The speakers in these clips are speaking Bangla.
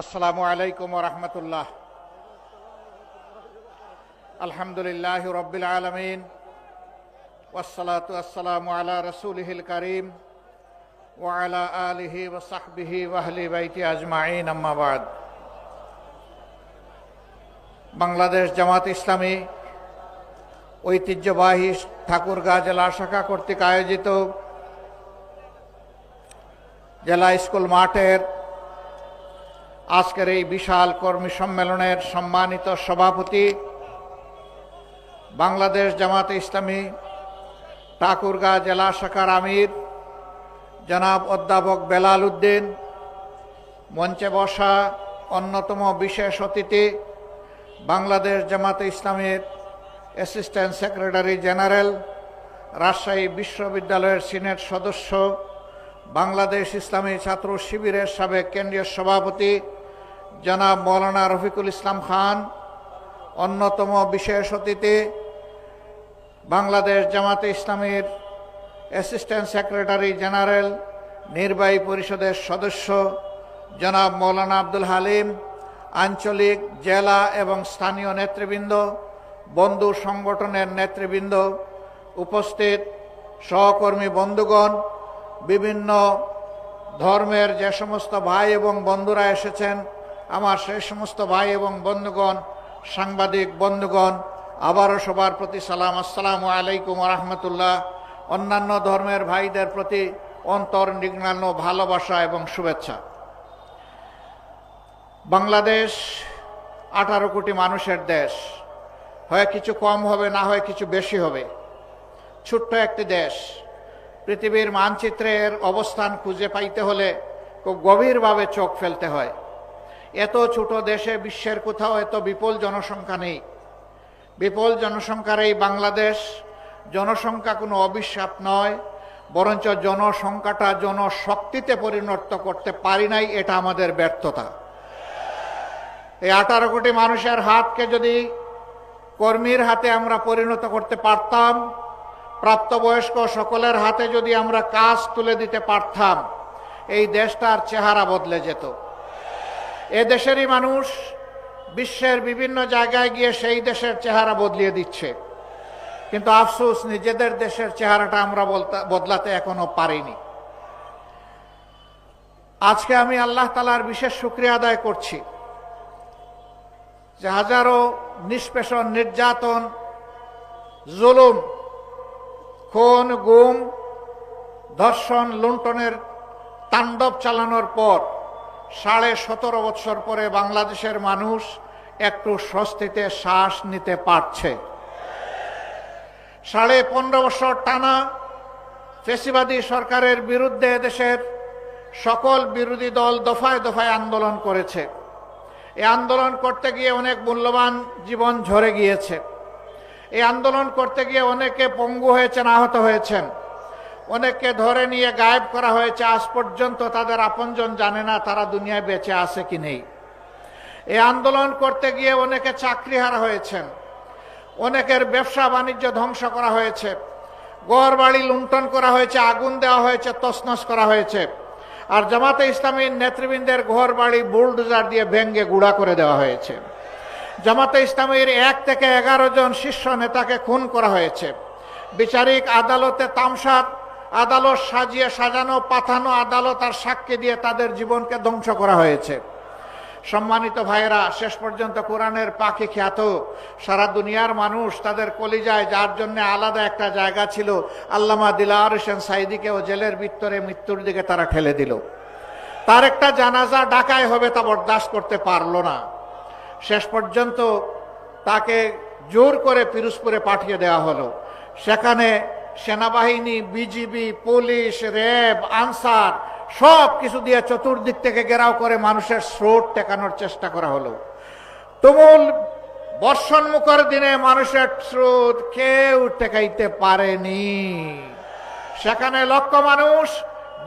আসসালামু আলাইকুম ওয়া রাহমাতুল্লাহ। আলহামদুলিল্লাহি রাব্বিল আলামিন ওয়াসসালাতু ওয়াসসালামু আলা রাসূলিহিল কারীম ওয়া আলা আলিহি ওয়া সাহবিহি ওয়া আহলি বাইতি আজমাইন, আম্মা বাদ। বাংলাদেশ জামাত ইসলামী ঐতিহ্যবাহী ঠাকুরগাঁ জেলা শাখা কর্তৃক আয়োজিত জেলা স্কুল মাঠের আজকের এই বিশাল কর্মী সম্মেলনের সম্মানিত সভাপতি, বাংলাদেশ জামাতে ইসলামী ঠাকুরগাঁ জেলা শাখার আমির জনাব অধ্যাপক বেলাল উদ্দিন, মঞ্চে বসা অন্যতম বিশেষ অতিথি বাংলাদেশ জামাতে ইসলামীর অ্যাসিস্ট্যান্ট সেক্রেটারি জেনারেল, রাজশাহী বিশ্ববিদ্যালয়ের সিনেট সদস্য, বাংলাদেশ ইসলামী ছাত্র শিবিরের সাবেক কেন্দ্রীয় সভাপতি জনাব মৌলানা রফিকুল ইসলাম খান, অন্যতম বিশেষ অতিথি বাংলাদেশ জামাতে ইসলামীর অ্যাসিস্ট্যান্ট সেক্রেটারি জেনারেল নির্বাহী পরিষদের সদস্য জনাব মৌলানা আব্দুল হালিম, আঞ্চলিক, জেলা এবং স্থানীয় নেতৃবৃন্দ, বন্ধু সংগঠনের নেতৃবৃন্দ, উপস্থিত সহকর্মী বন্ধুগণ, বিভিন্ন ধর্মের যে সমস্ত ভাই এবং বন্ধুরা এসেছেন, আমার সেই সমস্ত ভাই এবং বন্ধুগণ, সাংবাদিক বন্ধুগণ, আবারও সবার প্রতি সালাম, আসসালামু আলাইকুম ওয়া রাহমাতুল্লাহ। অন্যান্য ধর্মের ভাইদের প্রতি অন্তর্নিগ্ন ভালোবাসা এবং শুভেচ্ছা। বাংলাদেশ 18 কোটি মানুষের দেশ, হয় কিছু কম হবে, না হয় কিছু বেশি হবে। ছোট্ট একটি দেশ, পৃথিবীর মানচিত্রের অবস্থান খুঁজে পাইতে হলে খুব গভীরভাবে চোখ ফেলতে হয়। এত ছোট দেশে বিশ্বের কোথাও এত বিপুল জনসংখ্যা নেই। বিপুল জনসংখ্যার এই বাংলাদেশ, জনসংখ্যা কোনো অভিশাপ নয়, বরঞ্চ জনসংখ্যাটা জনশক্তিতে পরিণত করতে পারি নাই, এটা আমাদের ব্যর্থতা। এই 18 কোটি মানুষের হাতকে যদি কর্মীর হাতে আমরা পরিণত করতে পারতাম, প্রাপ্তবয়স্ক সকলের হাতে যদি আমরা কাজ তুলে দিতে পারতাম, এই দেশটার চেহারা বদলে যেত। এ দেশেরই মানুষ বিশ্বের বিভিন্ন জায়গায় গিয়ে সেই দেশের চেহারা বদলিয়ে দিচ্ছে, কিন্তু আফসোস নিজেদের দেশের চেহারাটা আমরা বদলাতে এখনো পারিনি। আজকে আমি আল্লাহ তাআলার বিশেষ শুকরিয়া আদায় করছি যে হাজারো নিষ্পেষণ, নির্যাতন, জুলুম, খুন, গুম, ধর্ষণ, লুণ্ঠনের তাণ্ডব চালানোর পর 17.5 বছর পরে বাংলাদেশের মানুষ একটু স্বস্তিতে শ্বাস নিতে পারছে। 15.5 বছর টানা ফ্যাসিবাদী সরকারের বিরুদ্ধে দেশের সকল বিরোধী দল দফায় দফায় আন্দোলন করেছে। এই আন্দোলন করতে গিয়ে অনেক মূল্যবান জীবন ঝরে গিয়েছে। এই আন্দোলন করতে গিয়ে অনেকে পঙ্গু হয়েছেন, আহত হয়েছেন, অনেককে ধরে নিয়ে গায়েব করা হয়েছে। আজ পর্যন্ত তাদের আপনজন জানে না তারা দুনিয়ায় বেঁচে আছে কি নেই। এই আন্দোলন করতে গিয়ে অনেকে চাকরিহারা হয়েছেন, অনেকের ব্যবসা বাণিজ্য ধ্বংস করা হয়েছে, ঘরবাড়ি লুণ্ঠন করা হয়েছে, আগুন দেওয়া হয়েছে, তছনছ করা হয়েছে। আর জামাতে ইসলামীর নেতৃবৃন্দের ঘরবাড়ি বুলডোজার দিয়ে ভেঙ্গে গুঁড়া করে দেওয়া হয়েছে। জামাতে ইসলামীর 1 থেকে 11 জন শীর্ষ নেতাকে খুন করা হয়েছে। বিচারিক আদালতে তামসা আদালত সাজিয়ে সাজানো পাঠানো আদালত আর সাক্ষী দিয়ে তাদের জীবনকে ধ্বংস করা হয়েছে। সম্মানিত ভাইয়েরা, শেষ পর্যন্ত কোরআনের পাখি খ্যাত সারা দুনিয়ার মানুষ তাদের কলিজায়, যার জন্য আলাদা একটা জায়গা ছিল, আল্লামা দিলওয়ার হোসেন সাঈদীকেও জেলের ভিতরে মৃত্যুর দিকে তারা ঠেলে দিল। তার একটা জানাজা ঢাকায় হবে, তা বরদাস্ত করতে পারলো না। শেষ পর্যন্ত তাকে জোর করে পিরোজপুরে পাঠিয়ে দেওয়া হলো। সেখানে সেনাবাহিনী, বিজিবি, পুলিশ, র্যাব, আনসার সব কিছু দিয়ে চতুর্দিক থেকে ঘেরাও করে মানুষের স্রোত ঠেকানোর চেষ্টা করা হলো। তুমুল বর্ষণমুখর দিনে মানুষের স্রোত কেউ ঠেকাইতে পারেনি। সেখানে লক্ষ মানুষ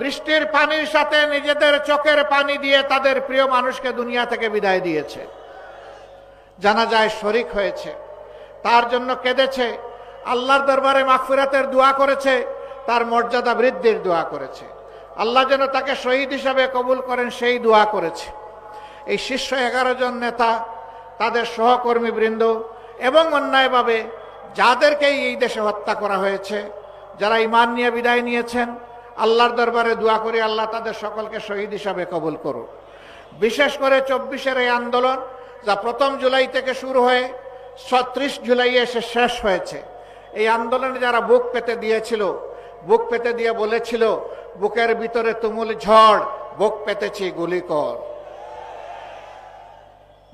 বৃষ্টির পানির সাথে নিজেদের চোখের পানি দিয়ে তাদের প্রিয় মানুষকে দুনিয়া থেকে বিদায় দিয়েছে। জানাজায় শরীক হয়েছে, তার জন্য কেঁদেছে, আল্লাহর দরবারে মাগফিরাতের দোয়া করেছে, তার মর্যাদা বৃদ্ধির দোয়া করেছে। আল্লাহ যেন তাকে শহীদ হিসাবে কবুল করেন সেই দোয়া করেছে। এই শীর্ষ 11 জন নেতা, তাদের সহকর্মীবৃন্দ এবং অন্যায়ভাবে যাদেরকেই এই দেশে হত্যা করা হয়েছে, যারা ঈমান নিয়ে বিদায় নিয়েছেন, আল্লাহর দরবারে দোয়া করি আল্লাহ তাদের সকলকে শহীদ হিসাবে কবুল করুন। বিশেষ করে 24-এর এই আন্দোলন যা 1 জুলাই থেকে শুরু হয়ে 30 জুলাই এসে শেষ হয়েছে, এই আন্দোলনে যারা বুক পেতে দিয়েছিল, বুক পেতে দিয়ে বলেছিল বুকের ভিতরে তুমুল ঝড়, বুক পেতেছি গুলি কর,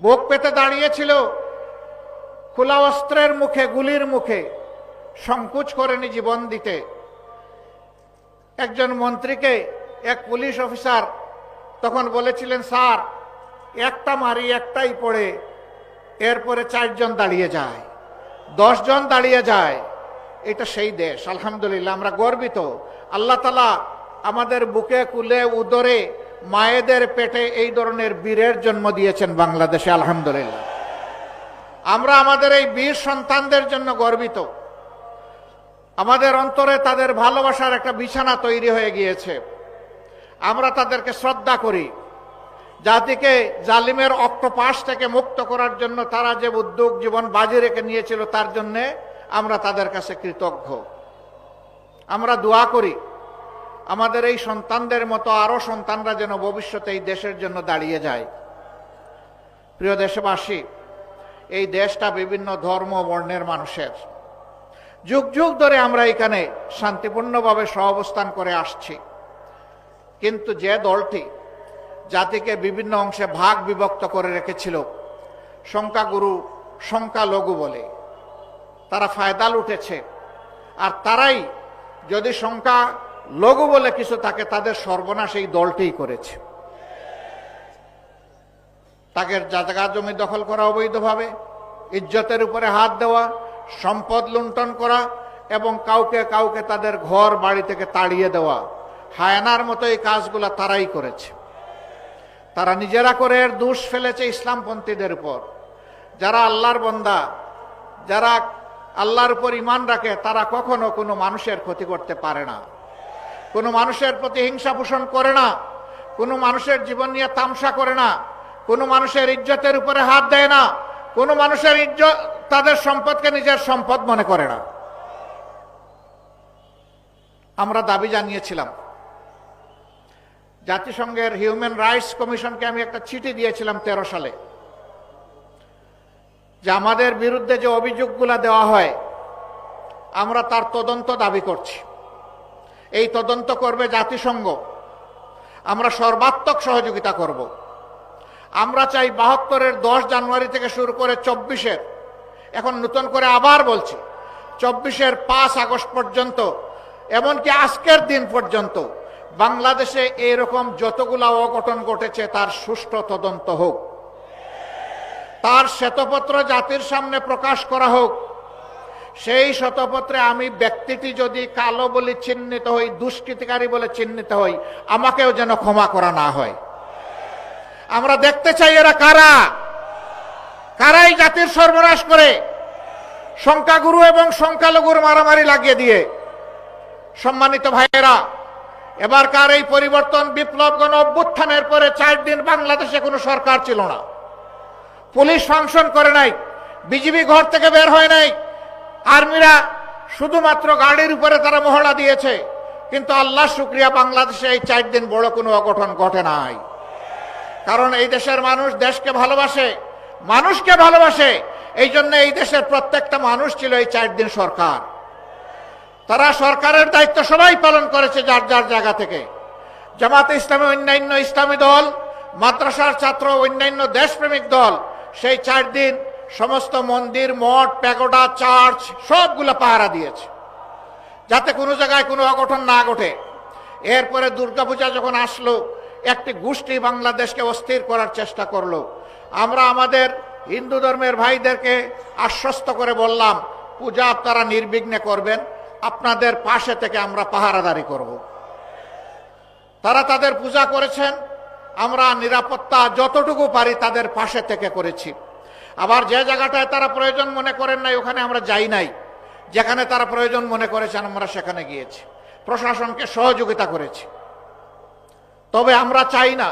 বুক পেতে দাঁড়িয়েছিল খোলা অস্ত্রের মুখে, গুলির মুখে, সংকোচ করেনি জীবন দিতে। একজন মন্ত্রীকে এক পুলিশ অফিসার তখন বলেছিলেন, স্যার একটা মারি একটাই পড়ে, এরপরে 4 জন দাঁড়িয়ে যায়, 10 জন দাঁড়িয়ে যায়। এটা সেই দেশ। আলহামদুলিল্লাহ, আমরা গর্বিত। আল্লাহ তাআলা আমাদের বুকে, কুলে, উদরে, মায়েদের পেটে এই ধরনের বীরের জন্ম দিয়েছেন বাংলাদেশে। আলহামদুলিল্লাহ, আমরা আমাদের এই বীর সন্তানদের জন্য গর্বিত। আমাদের অন্তরে তাদের ভালোবাসার একটা বিছানা তৈরি হয়ে গিয়েছে। আমরা তাদেরকে শ্রদ্ধা করি। জাতিকে জালিমের অক্টোপাস থেকে মুক্ত করার জন্য তারা যে উদ্যোগ জীবন বাজি রেখে নিয়েছিল, তার জন্যে আমরা তাদের কাছে কৃতজ্ঞ। আমরা দোয়া করি আমাদের এই সন্তানদের মতো আরো সন্তানরা যেন ভবিষ্যতে এই দেশের জন্য দাঁড়িয়ে যায়। প্রিয় দেশবাসী, এই দেশটা বিভিন্ন ধর্ম বর্ণের মানুষের। যুগ যুগ ধরে আমরা এখানে শান্তিপূর্ণভাবে সহাবস্থান করে আসছি। কিন্তু যে দলটি জাতিকে বিভিন্ন অংশে ভাগ বিভক্ত করে রেখেছিল, সংখ্যাগুরু সংখ্যালঘু বলে, তারা ফায়দা লুটেছে। আর তারাই যদি সংখ্যালঘু বলে কিছু থাকে, তাদের সর্বনাশ এই দলটিই করেছে। তাদের জায়গা জমি দখল করা অবৈধভাবে, ইজ্জতের উপরে হাত দেওয়া, সম্পদ লুণ্ঠন করা এবং কাউকে কাউকে তাদের ঘর বাড়ি থেকে তাড়িয়ে দেওয়া, হায়নার মতো এই কাজগুলো তারাই করেছে। তারা নিজেরা করে এর দোষ ফেলেছে ইসলামপন্থীদের উপর। যারা আল্লাহর বান্দা, যারা আল্লাহর উপর ঈমান রাখে, তারা কখনো কোনো মানুষের ক্ষতি করতে পারে না, কোনো মানুষের প্রতি হিংসা পোষণ করে না, কোনো মানুষের জীবন নিয়ে তামসা করে না, কোনো মানুষের ইজ্জতের উপরে হাত দেয় না, কোনো মানুষের ইজ্জত, তাদের সম্পদকে নিজের সম্পদ মনে করে না। আমরা দাবি জানিয়েছিলাম, জাতিসংঘের হিউম্যান রাইটস কমিশনকে আমি একটা চিঠি দিয়েছিলাম 13 সালে, যে আমাদের বিরুদ্ধে যে অভিযোগগুলো দেওয়া হয়, আমরা তার তদন্ত দাবি করছি। এই তদন্ত করবে জাতিসংঘ, আমরা সর্বাত্মক সহযোগিতা করব। আমরা চাই 72-এর 10 জানুয়ারি থেকে শুরু করে 24-এর, এখন নতুন করে আবার বলছি, 24-এর 5 আগস্ট পর্যন্ত, এমনকি আজকের দিন পর্যন্ত বাংলাদেশে এইরকম যতগুলা অঘটন ঘটেছে তার সুষ্ঠু তদন্ত হোক, তার শ্বেতপত্র জাতির সামনে প্রকাশ করা হোক। সেই শ্বেতপত্রে আমি ব্যক্তিটি যদি কালো বলে চিহ্নিত হই, দুষ্কৃতিকারী বলে চিহ্নিত হই, আমাকেও যেন ক্ষমা করা না হয়। আমরা দেখতে চাই এরা কারা, কারাই জাতির সর্বনাশ করে, সংখ্যাগুরু এবং সংখ্যালঘুর মারামারি লাগিয়ে দিয়ে। সম্মানিত ভাইয়েরা, এবারকার এই পরিবর্তন বিপ্লব গণ অভ্যুত্থানের পরে 4 দিন বাংলাদেশে কোনো সরকার ছিল না, পুলিশ ফাংশন করে নাই, বিজিবি ঘর থেকে বের হয় নাই, আর্মিরা শুধুমাত্র গাড়ির উপরে তারা মহড়া দিয়েছে। কিন্তু আল্লাহ শুকরিয়া, বাংলাদেশে এই 4 দিন বড় কোনো অঘটন ঘটে নাই। কারণ এই দেশের মানুষ দেশকে ভালোবাসে, মানুষকে ভালোবাসে। এই জন্য এই দেশের প্রত্যেকটা মানুষ ছিল এই 4 দিন সরকার। তারা সরকারের দায়িত্ব সবাই পালন করেছে যার যার জায়গা থেকে। জামাতে ইসলামী, অন্যান্য ইসলামী দল, মাদ্রাসার ছাত্র, অন্যান্য দেশপ্রেমিক দল সেই 4 দিন সমস্ত মন্দির, মঠ, প্যাগোডা, চার্চ সবগুলো পাহারা দিয়েছে, যাতে কোনো জায়গায় কোনো অঘটন না ঘটে। এরপরে দুর্গাপূজা যখন আসলো, একটি গোষ্ঠী বাংলাদেশকে অস্থির করার চেষ্টা করলো। আমরা আমাদের হিন্দু ধর্মের ভাইদেরকে আশ্বস্ত করে বললাম, পূজা আপনারা নির্বিঘ্নে করবেন, আপনাদের পাশে থেকে আমরা পাহারাদারি করব। তারা তাদের পূজা করেছেন, আমরা নিরাপত্তা যতটুকু পারি তাদের পাশে থেকে করেছি। আবার যে জায়গাটায় তারা প্রয়োজন মনে করেন নাই, ওখানে আমরা যাই নাই। যেখানে তারা প্রয়োজন মনে করেছেন আমরা সেখানে গিয়েছি, প্রশাসনকে সহযোগিতা করেছি। তবে আমরা চাই না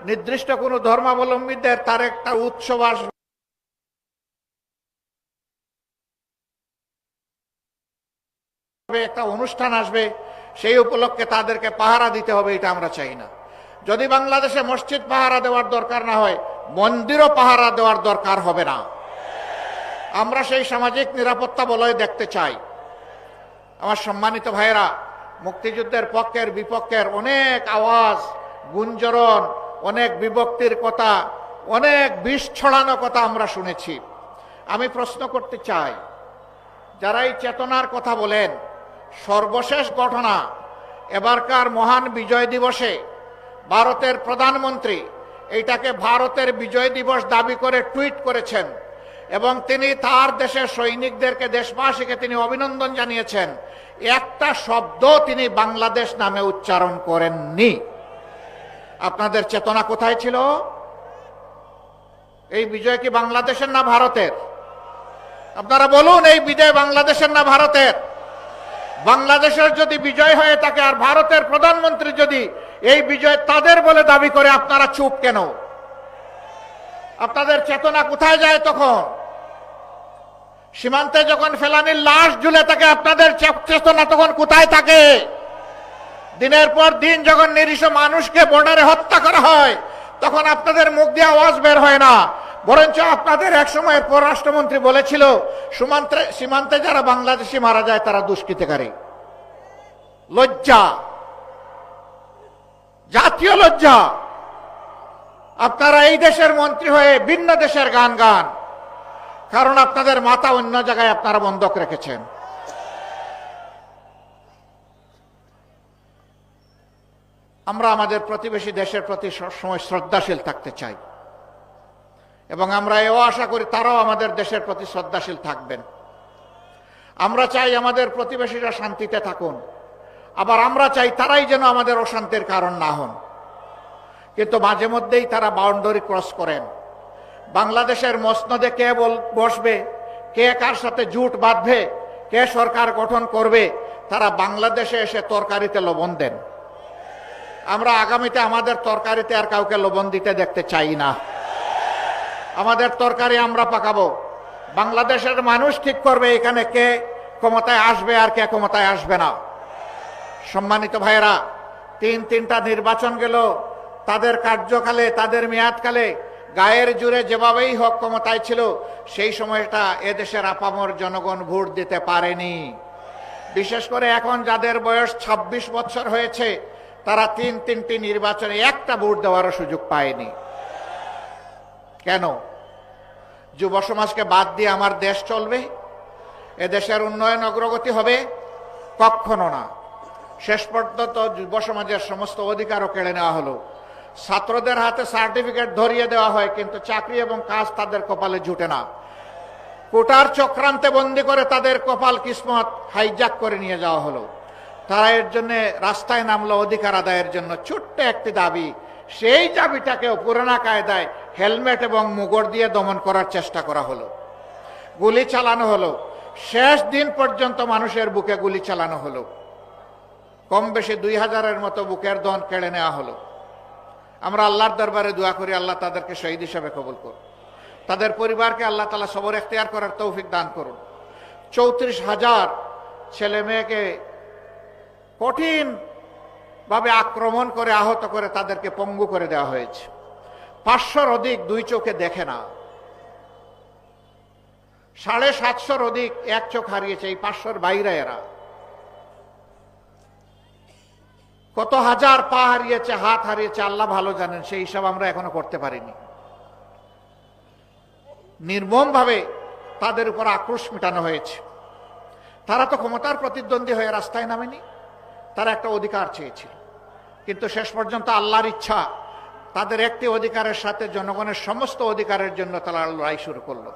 নির্দিষ্ট কোনো ধর্মাবলম্বীদের তার একটা উৎসব আসবে, একটা অনুষ্ঠান আসবে, সেই উপলক্ষে তাদেরকে পাহারা দিতে হবে, এটা আমরা চাই না। যদি বাংলাদেশে মসজিদ পাহারা দেওয়ার দরকার না হয়, মন্দিরও পাহারা দেওয়ার দরকার হবে না। আমরা সেই সামাজিক নিরাপত্তা বলয় দেখতে চাই। আমার সম্মানিত ভাইয়েরা, মুক্তিযুদ্ধের পক্ষের বিপক্ষের অনেক আওয়াজ, গুঞ্জরণ, অনেক বিভক্তির কথা, অনেক বিষ ছড়ানো কথা আমরা শুনেছি। আমি প্রশ্ন করতে চাই, যারা এই চেতনার কথা বলেন, সর্বশেষ ঘটনা এবারকার মহান বিজয় দিবসে ভারতের প্রধানমন্ত্রী এইটাকে ভারতের বিজয় দিবস দাবি করে টুইট করেছেন এবং তিনি তার দেশের সৈনিকদেরকে, দেশবাসীকে তিনি অভিনন্দন জানিয়েছেন। একটা শব্দ তিনি বাংলাদেশ নামে উচ্চারণ করেননি। আপনাদের চেতনা কোথায় ছিল? এই বিজয় কি বাংলাদেশের না ভারতের? আপনারা বলুন, এই বিজয় বাংলাদেশের না ভারতের? বাংলাদেশের যদি বিজয় হয়ে থাকে আর ভারতের প্রধানমন্ত্রী যদি এই বিজয় তাদের বলে দাবি করে, আপনারা চুপ কেন? আপনাদের চেতনা কোথায় যায় তখন? সীমান্তে যখন ফেলানির লাশ ঝুলে থাকে, আপনাদের চেতনা তখন কোথায় থাকে? দিনের পর দিন যখন নিরীহ মানুষকে বর্ডারে হত্যা করা হয়, তখন আপনাদের মুখ দিয়ে আওয়াজ বের হয় না। বরঞ্চ আপনাদের এক সময়ের পররাষ্ট্রমন্ত্রী বলেছিল, সীমান্তে যারা বাংলাদেশি মারা যায় তারা দুষ্কৃতিকারী। লজ্জা, জাতীয় লজ্জা। আপনারা এই দেশের মন্ত্রী হয়ে ভিন্ন দেশের গান গান, কারণ আপনাদের মাথা অন্য জায়গায় আপনারা বন্ধক রেখেছেন। আমরা আমাদের প্রতিবেশী দেশের প্রতি সবসময় শ্রদ্ধাশীল থাকতে চাই এবং আমরা এও আশা করি তারাও আমাদের দেশের প্রতি শ্রদ্ধাশীল থাকবেন। আমরা চাই আমাদের প্রতিবেশীরা শান্তিতে থাকুন, আবার আমরা চাই তারাই যেন আমাদের অশান্তির কারণ না হন। কিন্তু মাঝে মধ্যেই তারা বাউন্ডারি ক্রস করেন। বাংলাদেশের মসনদে কে বসবে, কে কার সাথে জোট বাঁধবে, কে সরকার গঠন করবে, তারা বাংলাদেশে এসে তরকারিতে লবণ দেন। আমরা আগামীতে আমাদের তরকারিতে আর কাউকে লবণ দিতে দেখতে চাই না। আমাদের তরকারি আমরা পাকাবো। বাংলাদেশের মানুষ ঠিক করবে এখানে কে ক্ষমতায় আসবে আর কে ক্ষমতায় আসবে না। সম্মানিত ভাইয়েরা, তিনটা নির্বাচন গেল, তাদের কার্যকালে, তাদের মেয়াদকালে গায়ের জুড়ে যেভাবেই হোক ক্ষমতায় ছিল, সেই সময়টা এদেশের আপামর জনগণ ভোট দিতে পারেনি। বিশেষ করে এখন যাদের বয়স 26 বছর হয়েছে, তারা তিনটি নির্বাচনে একটা ভোট দেওয়ারও সুযোগ পায়নি। কেন? যুব সমাজকে বাদ দিয়ে আমার দেশ চলবে? এদেশের উন্নয়ন অগ্রগতি হবে? কখনো না। শেষ পর্যন্ত যুব সমাজের সমস্ত অধিকারও কেড়ে নেওয়া হলো। ছাত্রদের হাতে সার্টিফিকেট ধরিয়ে দেওয়া হয়, কিন্তু চাকরি এবং কাজ তাদের কপালে জুটে না। কোটার চক্রান্তে বন্দী করে তাদের কপাল কিসমত হাইজ্যাক করে নিয়ে যাওয়া হলো। তারা এর জন্য রাস্তায় নামলো অধিকার আদায়ের জন্য। ছোট্ট একটি দাবি, সেই দাবিটাকেও পুরানা কায়দায় হেলমেট এবং মুগর দিয়ে দমন করার চেষ্টা করা হলো। গুলি চালানো হলো, শেষ দিন পর্যন্ত মানুষের বুকে গুলি চালানো হলো। কম বেশি 2000-এর মতো বুকের দন কেড়ে নেওয়া হলো। আমরা আল্লাহর দরবারে দোয়া করি, আল্লাহ তাদেরকে শহীদ হিসাবে কবুল করুন, তাদের পরিবারকে আল্লাহ তাআলা সবর এখতিয়ার করার তৌফিক দান করুন। 34,000 ছেলে মেয়েকে কঠিন ভাবে আক্রমণ করে, আহত করে, তাদেরকে পঙ্গু করে দেওয়া হয়েছে। 500-র অধিক দুই চোখে দেখে না, 750-র অধিক এক চোখ হারিয়েছে। এই 500-র বাইরে এরা কত হাজার পা হারিয়েছে, হাত হারিয়েছে, আল্লাহ ভালো জানেন। সেই হিসাব আমরা এখনো করতে পারিনি। নির্মম ভাবে তাদের উপর আক্রোশ মেটানো হয়েছে। তারা তো ক্ষমতার প্রতিদ্বন্দ্বী হয়ে রাস্তায় নামেনি, তারা একটা অধিকার চেয়েছিল। কিন্তু শেষ পর্যন্ত আল্লাহর ইচ্ছা, তাদের একটি অধিকারের সাথে জনগণের সমস্ত অধিকারের জন্য তারা লড়াই শুরু করলো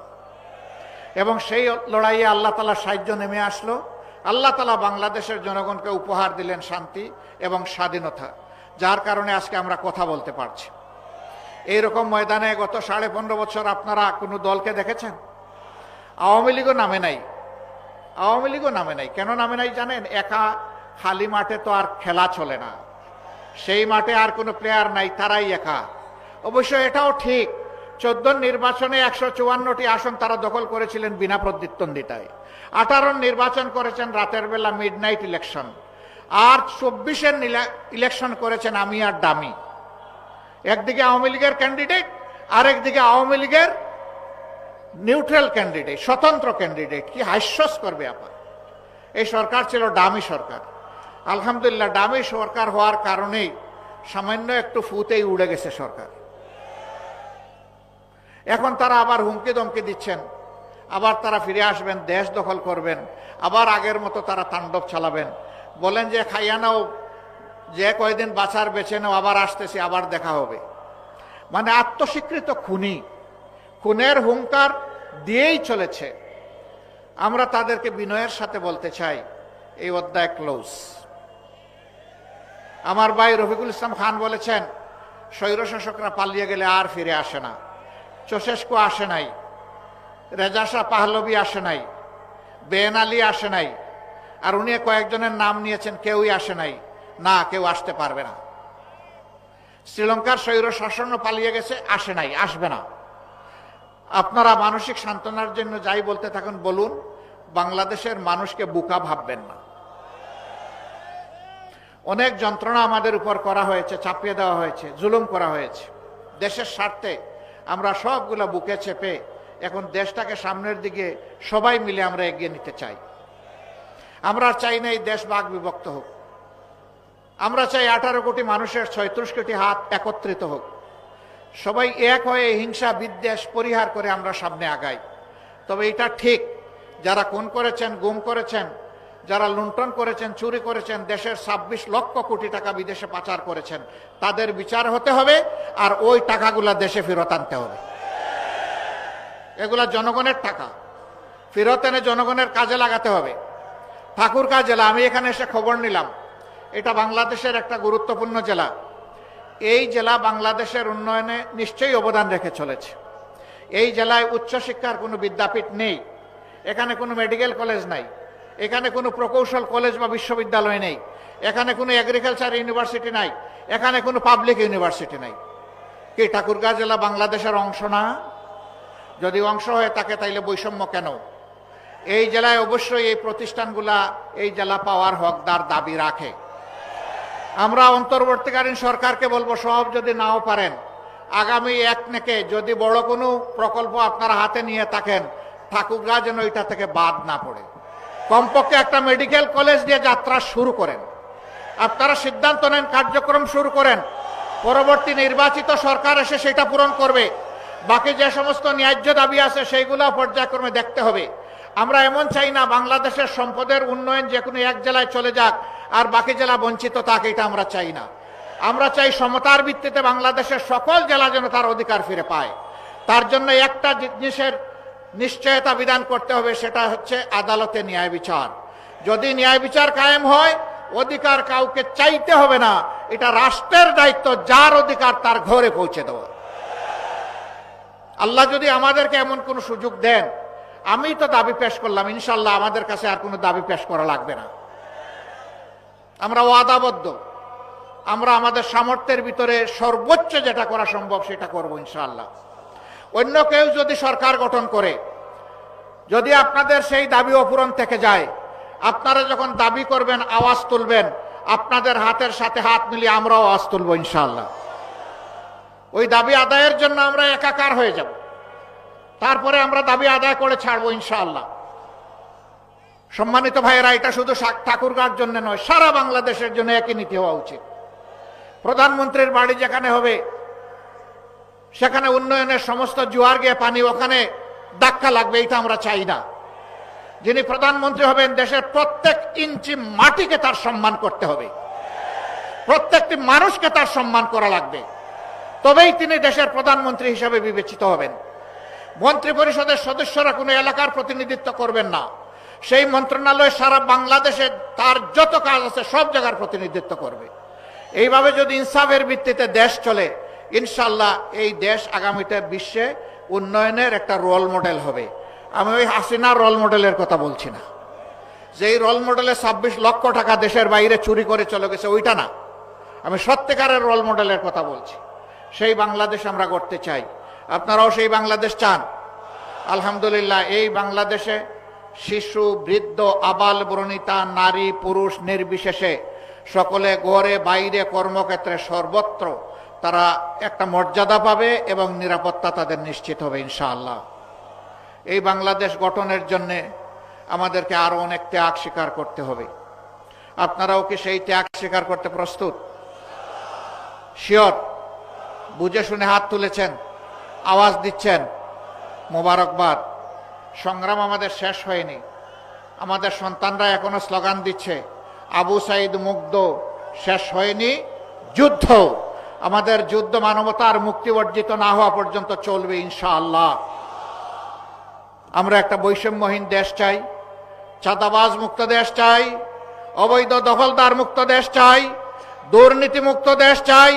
এবং সেই লড়াইয়ে আল্লাহ তাআলা সাহায্য নেমে আসলো। আল্লাহ তাআলা বাংলাদেশের জনগণকে উপহার দিলেন শান্তি এবং স্বাধীনতা, যার কারণে আজকে আমরা কথা বলতে পারছি। এইরকম ময়দানে গত 15.5 বছর আপনারা কোনো দলকে দেখেছেন? আওয়ামী লীগও নামে নাই। আওয়ামী লীগও নামে নাই। কেন নামে নাই জানেন? একা খালি মাঠে তো আর খেলা চলে না, সেই মাঠে আর কোনো প্লেয়ার নাই, তারাই একা। অবশ্য এটাও ঠিক, 14 নির্বাচনে 154টি আসন তারা দখল করেছিলেন বিনা প্রতিদ্বন্দ্বিতায়, 18 নির্বাচন করেছেন রাতের বেলা মিডনাইট ইলেকশন, আর 24-এর ইলেকশন করেছেন আমি আর ডামি। একদিকে আওয়ামী লীগের ক্যান্ডিডেট, আরেকদিকে আওয়ামী লীগের নিউট্রাল ক্যান্ডিডেট, স্বতন্ত্র ক্যান্ডিডেট। কি হাস্যস্কর ব্যাপার! এই সরকার ছিল ডামি সরকার। আলহামদুলিল্লাহ, ডামি সরকার হওয়ার কারণেই সামান্য একটু ফুতেই উড়ে গেছে সরকার। এখন তারা আবার হুমকি দমকি দিচ্ছেন, আবার তারা ফিরে আসবেন, দেশ দখল করবেন, আবার আগের মতো তারা তাণ্ডব চালাবেন। বলেন যে খাইয়া নাও, যে কয়দিন বাঁচার বেছে নাও, আবার আসতেছি, আবার দেখা হবে। মানে আত্মস্বীকৃত খুনি, খুনের হুঙ্কার দিয়েই চলেছে। আমরা তাদেরকে বিনয়ের সাথে বলতে চাই, এই অধ্যায় ক্লোজ। আমার ভাই রফিকুল ইসলাম খান বলেছেন, স্বৈরশাসকরা পালিয়ে গেলে আর ফিরে আসে না। চৌশেস্কু আসে নাই, রেজা শাহ পাহলভি আসে নাই, বেন আলী আসে নাই, আর উনি কয়েকজনের নাম নিয়েছেন, কেউই আসে নাই। না, কেউ আসতে পারবে না। শ্রীলঙ্কার স্বৈর শাসনও পালিয়ে গেছে, আসে নাই, আসবে না। আপনারা মানসিক সান্ত্বনার জন্য যাই বলতে থাকুন বলুন, বাংলাদেশের মানুষকে বোকা ভাববেন না। অনেক যন্ত্রণা আমাদের উপর করা হয়েছে, চাপিয়ে দেওয়া হয়েছে, জুলুম করা হয়েছে। দেশের স্বার্থে আমরা সবগুলা বুকে চেপে এখন দেশটাকে সামনের দিকে সবাই মিলে আমরা এগিয়ে নিতে চাই। আমরা চাই না এই দেশ ভাগ বিভক্ত হোক। আমরা চাই 18 কোটি মানুষের 36 কোটি হাত একত্রিত হোক। সবাই এক হয়ে হিংসা বিদ্বেষ পরিহার করে আমরা সামনে আগাই। তবে এটা ঠিক, যারা খুন করেছেন, গুম করেছেন, যারা লুণ্ঠন করেছেন, চুরি করেছেন, দেশের 26 লক্ষ কোটি টাকা বিদেশে পাচার করেছেন, তাদের বিচার হতে হবে, আর ওই টাকাগুলা দেশে ফেরত আনতে হবে। এগুলা জনগণের টাকা, ফেরত এনে জনগণের কাজে লাগাতে হবে। ঠাকুরগাঁ জেলা, আমি এখানে এসে খবর নিলাম, এটা বাংলাদেশের একটা গুরুত্বপূর্ণ জেলা। এই জেলা বাংলাদেশের উন্নয়নে নিশ্চয়ই অবদান রেখে চলেছে। এই জেলায় উচ্চশিক্ষার কোনো বিদ্যাপীঠ নেই, এখানে কোনো মেডিকেল কলেজ নাই, এখানে কোনো প্রকৌশল কলেজ বা বিশ্ববিদ্যালয় নেই, এখানে কোনো এগ্রিকালচার ইউনিভার্সিটি নাই, এখানে কোনো পাবলিক ইউনিভার্সিটি নাই। কি ঠাকুরগাঁ জেলা বাংলাদেশের অংশ না? যদি অংশ হয়ে থাকে তাইলে বৈষম্য কেন? এই জেলায় অবশ্যই এই প্রতিষ্ঠানগুলা এই জেলা পাওয়ার হকদার দাবি রাখে। আমরা অন্তর্বর্তীকালীন সরকারকে বলবো, সব যদি নাও পারেন, আগামী 1 থেকে যদি বড় কোনো প্রকল্প আপনারা হাতে নিয়ে থাকেন, ঠাকুরগাঁ যেন এটা থেকে বাদ না পড়ে। কমপক্ষে একটা মেডিকেল কলেজ দিয়ে যাত্রা শুরু করেন। আপনারা সিদ্ধান্ত নেন, কার্যক্রম শুরু করেন। পরবর্তী নির্বাচিত সরকার এসে সেটা পূরণ করবে। বাকি যে সমস্ত ন্যায্য দাবি আছে সেইগুলো পর্যায়ক্রমে দেখতে হবে। আমরা এমন চাই না বাংলাদেশের সম্পদের উন্নয়ন যে কোনো এক জেলায় চলে যাক আর বাকি জেলা বঞ্চিত থাক, এটা আমরা চাই না। আমরা চাই সমতার ভিত্তিতে বাংলাদেশের সকল জেলা যেন তার অধিকার ফিরে পায়। তার জন্য একটা জিনিসের নিশ্চয়তা বিধান করতে হবে, সেটা হচ্ছে আদালতে ন্যায় বিচার। যদি ন্যায় বিচার কায়েম হয়, অধিকার কাউকে চাইতে হবে না, এটা রাষ্ট্রের দায়িত্ব যার অধিকার তার ঘরে পৌঁছে দেওয়া। আল্লাহ যদি আমাদেরকে এমন কোন সুযোগ দেন, আমি তো দাবি পেশ করলাম, ইনশাল্লাহ আমাদের কাছে আর কোনো দাবি পেশ করা লাগবে না। আমরা ওয়াদাবদ্ধ, আমরা আমাদের সামর্থ্যের ভিতরে সর্বোচ্চ যেটা করা সম্ভব সেটা করব ইনশাআল্লাহ। অন্য কেউ যদি সরকার গঠন করে, যদি আপনাদের সেই দাবি অপূরণ থেকে যায়, আপনারা যখন দাবি করবেন, আওয়াজ তুলবেন, আপনাদের হাতের সাথে হাত মিলিয়ে আমরাও আওয়াজ তুলব ইনশাআল্লাহ। ওই দাবি আদায়ের জন্য আমরা একাকার হয়ে যাব, তারপরে আমরা দাবি আদায় করে ছাড়বো ইনশাআল্লাহ। সম্মানিত ভাইয়েরা, এটা শুধু ঠাকুরগাঁর জন্য নয়, সারা বাংলাদেশের জন্য একই নীতি হওয়া উচিত। প্রধানমন্ত্রীর বাড়ি যেখানে হবে সেখানে উন্নয়নের সমস্ত জোয়ার গিয়ে পানি ওখানে ধাক্কা লাগবে, এটা আমরা চাই না। যিনি প্রধানমন্ত্রী হবেন, দেশের প্রত্যেক ইঞ্চি মাটিকে তার সম্মান করতে হবে, প্রত্যেকটি মানুষকে তার সম্মান করা লাগবে, তবেই তিনি দেশের প্রধানমন্ত্রী হিসেবে বিবেচিত হবেন। মন্ত্রী পরিষদের সদস্যরা কোনো এলাকার প্রতিনিধিত্ব করবেন না, সেই মন্ত্রণালয় সারা বাংলাদেশে তার যত কাজ আছে সব জায়গার প্রতিনিধিত্ব করবে। এইভাবে যদি ইনসাফের ভিত্তিতে দেশ চলে, ইনশাল্লাহ এই দেশ আগামীতে বিশ্বে উন্নয়নের একটা রোল মডেল হবে। আমি ওই হাসিনার রোল মডেলের কথা বলছি না, যে এই রোল মডেলে 26 লক্ষ টাকা দেশের বাইরে চুরি করে চলে গেছে, ওইটা না। আমি সত্যিকারের রোল মডেলের কথা বলছি। সেই বাংলাদেশ আমরা গড়তে চাই। আপনারাও সেই বাংলাদেশ চান? আলহামদুলিল্লাহ, এই বাংলাদেশে শিশু, বৃদ্ধ, আবাল বনিতা, নারী পুরুষ নির্বিশেষে সকলে ঘরে বাইরে কর্মক্ষেত্রে সর্বত্র তারা একটা মর্যাদা পাবে এবং নিরাপত্তা তাদের নিশ্চিত হবে ইনশাআল্লাহ। এই বাংলাদেশ গঠনের জন্য আমাদেরকে আরো অনেক ত্যাগ স্বীকার করতে হবে। আপনারাও কি সেই ত্যাগ স্বীকার করতে প্রস্তুত? শিওর? বুঝে শুনে হাত তুলেছেন, আওয়াজ দিচ্ছেন, মোবারকবাদ। সংগ্রাম আমাদের শেষ হয়নি। আমাদের সন্তানরা এখনো স্লোগান দিচ্ছে, আবু সাইদ মুগ্ধ, শেষ হয়নি যুদ্ধ। আমাদের যুদ্ধ মানবতার মুক্তি অর্জিত না হওয়া পর্যন্ত চলবে ইনশাআল্লাহ। আমরা একটা বৈষম্যহীন দেশ চাই, চাঁদাবাজ মুক্ত দেশ চাই, অবৈধ দখলদার মুক্ত দেশ চাই, দুর্নীতি মুক্ত দেশ চাই,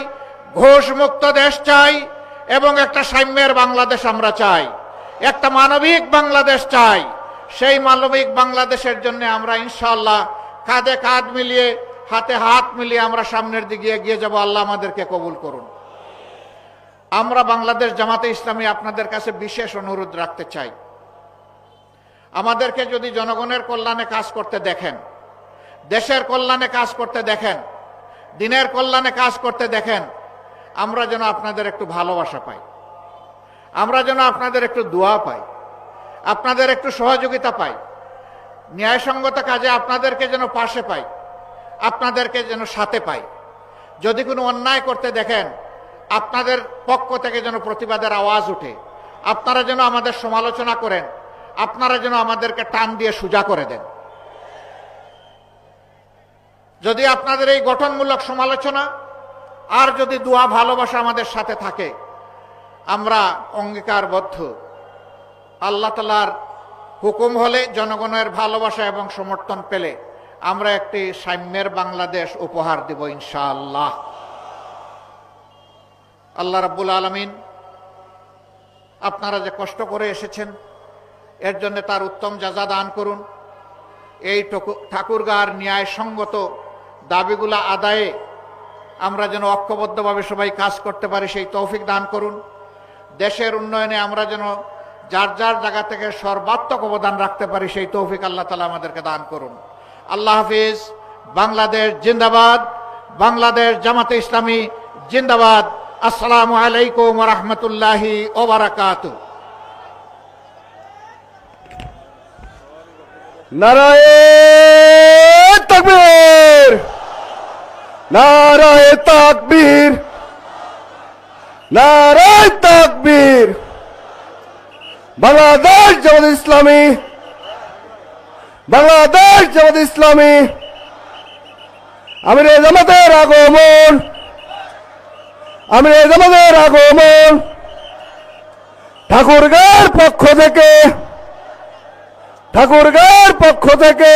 ঘুষ মুক্ত দেশ চাই এবং একটা সাম্যের বাংলাদেশ আমরা চাই, একটা মানবিক বাংলাদেশ চাই। সেই মানবিক বাংলাদেশের জন্য আমরা ইনশাআল্লাহ কাঁধে কাঁধ মিলিয়ে, হাতে হাত মিলিয়ে আমরা সামনের দিকে এগিয়ে যাব। আল্লাহ আমাদেরকে কবুল করুন। আমরা বাংলাদেশ জামাতে ইসলামী আপনাদের কাছে বিশেষ অনুরোধ রাখতে চাই, আমাদেরকে যদি জনগণের কল্যাণে কাজ করতে দেখেন, দেশের কল্যাণে কাজ করতে দেখেন, দিনের কল্যাণে কাজ করতে দেখেন, আমরা যেন আপনাদের একটু ভালোবাসা পাই, আমরা যেন আপনাদের একটু দোয়া পাই, আপনাদের একটু সহযোগিতা পাই, ন্যায়সঙ্গত কাজে আপনাদেরকে যেন পাশে পাই, আপনাদেরকে যেন সাথে পাই। যদি কোনো অন্যায় করতে দেখেন, আপনাদের পক্ষ থেকে যেন প্রতিবাদের আওয়াজ উঠে, আপনারা যেন আমাদের সমালোচনা করেন, আপনারা যেন আমাদেরকে টান দিয়ে সোজা করে দেন। যদি আপনাদের এই গঠনমূলক সমালোচনা আর যদি দোয়া ভালোবাসা আমাদের সাথে থাকে, আমরা অঙ্গীকারবদ্ধ আল্লাহ তাআলার হুকুম হলে, জনগণের ভালোবাসা এবং সমর্থন পেলে আমরা একটি সাম্যের বাংলাদেশ উপহার দেব ইনশাআল্লাহ। আল্লাহ রাব্বুল আলামিন আপনারা যে কষ্ট করে এসেছেন এর জন্য তার উত্তম জাযা দান করুন। এই ঠাকুরগাঁর ন্যায়সঙ্গত দাবিগুলা আদায়ে আমরা যেন ঐক্যবদ্ধভাবে সবাই কাজ করতে পারি সেই তৌফিক দান করুন। দেশের উন্নয়নে আমরা যেন যার যার জায়গা থেকে সর্বাত্মক অবদান রাখতে পারি সেই তৌফিক আল্লাহ তাআলা আমাদেরকে দান করুন। আল্লাহ হাফিজ। বাংলাদেশ জিন্দাবাদ। বাংলাদেশ জামাতে ইসলামী জিন্দাবাদ। আসসালামু আলাইকুম ওয়া রাহমাতুল্লাহি ওয়া বারাকাতুহু। নারায়ে তাকবীর, নারায়ে তাকবীর, নারায়ে তাকবীর। বাংলাদেশ জামাত ইসলামী, বাংলাদেশ জামাত ইসলামী। আমিরে জামাতের আগমন, আমিরে জামাতের আগমন। ঠাকুরগাঁর পক্ষ থেকে, ঠাকুরগাঁর পক্ষ থেকে